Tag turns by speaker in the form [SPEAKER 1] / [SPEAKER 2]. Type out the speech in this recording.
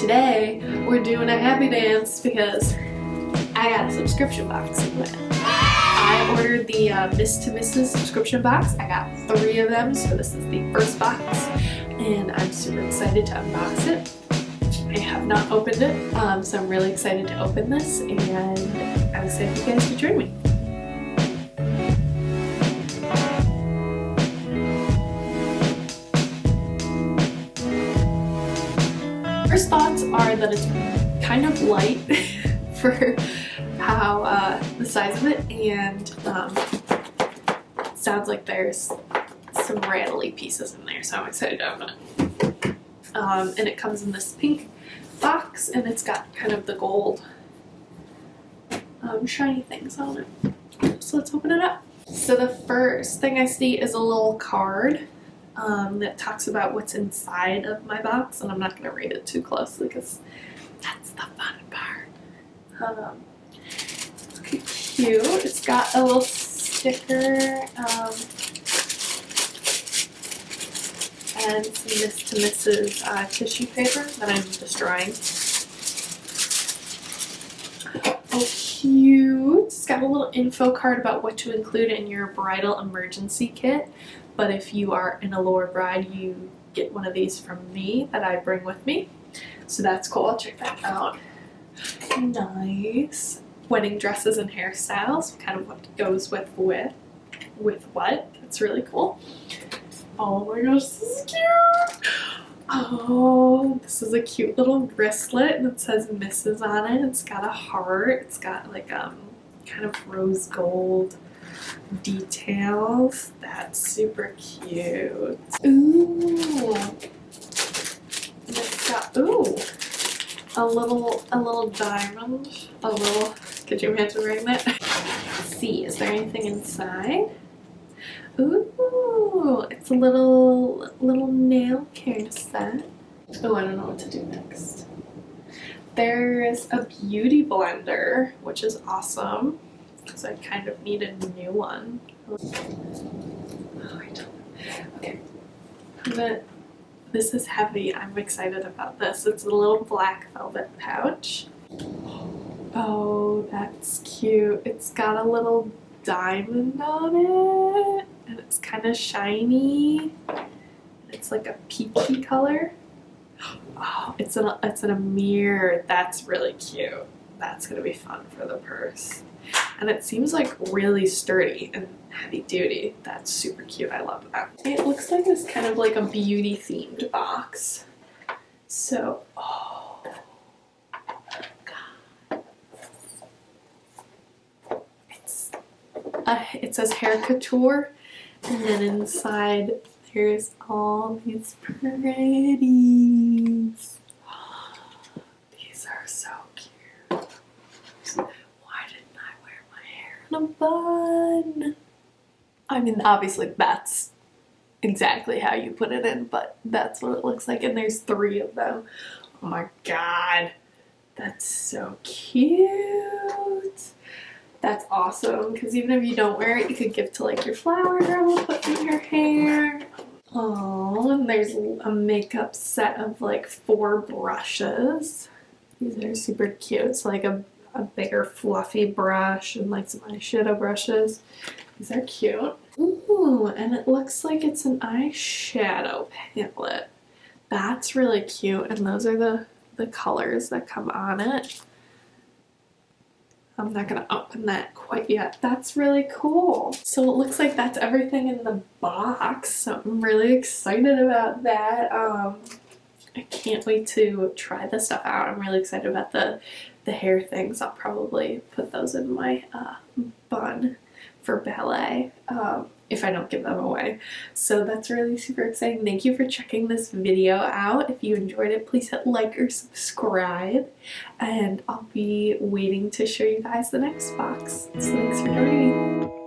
[SPEAKER 1] today we're doing a happy dance because I got a subscription box in there. I ordered the Miss to Mrs. subscription box. I got 3 of them, so this is the first box, and I'm super excited to unbox it. I have not opened it, so I'm really excited to open this, and I'm excited you guys to join me. First thoughts are that it's kind of light for how the size of it, and it sounds like there's some rattly pieces in there, so I'm excited to open it. And it comes in this pink box, and it's got kind of the gold shiny things on it. So let's open it up. So the first thing I see is a little card that talks about what's inside of my box, and I'm not going to read it too closely because that's the fun part. Okay, cute. It's got a little sticker and some Miss to Mrs. Tissue paper that I'm destroying. Oh, cute. It's got a little info card about what to include in your bridal emergency kit. But if you are an Elor bride, you get one of these from me that I bring with me. So that's cool. I'll check that out. Nice. Wedding dresses and hairstyles, kind of what goes with what. That's really cool. Oh my gosh, this is cute. Oh, this is a cute little bracelet, and it says Mrs. on it. It's got a heart. It's got like kind of rose gold details. That's super cute. Ooh. And it's got a little diamond. Could you imagine wearing that? Let's see, is there anything inside? Ooh, it's a little nail care set. Oh, I don't know what to do next. There's a beauty blender, which is awesome, because I kind of need a new one. Oh, I don't know. Okay. This is heavy. I'm excited about this. It's a little black velvet pouch. Oh, that's cute. It's got a little diamond on it, and it's kind of shiny. It's like a peachy color. Oh, it's in a mirror. That's really cute. That's gonna be fun for the purse. And it seems like really sturdy and heavy duty. That's super cute. I love that. It looks like it's kind of like a beauty themed box. So, oh God. It says hair couture, and then inside there's all these pretties. These are so cute. Why didn't I wear my hair in a bun? I mean, obviously that's exactly how you put it in, but that's what it looks like, and there's 3 of them. Oh my God, that's so cute. That's awesome, because even if you don't wear it, you could give to like your flower girl, put in your hair. Oh, and there's a makeup set of like 4 brushes. These are super cute. It's like a bigger fluffy brush and like some eyeshadow brushes. These are cute. Ooh, and it looks like it's an eyeshadow palette. That's really cute, and those are the colors that come on it. I'm not gonna open that quite yet. That's really cool. So it looks like that's everything in the box. So I'm really excited about that. I can't wait to try this stuff out. I'm really excited about the hair things. I'll probably put those in my bun for ballet if I don't give them away. So that's really super exciting. Thank you for checking this video out. If you enjoyed it, please hit like or subscribe, and I'll be waiting to show you guys the next box. So thanks for joining me.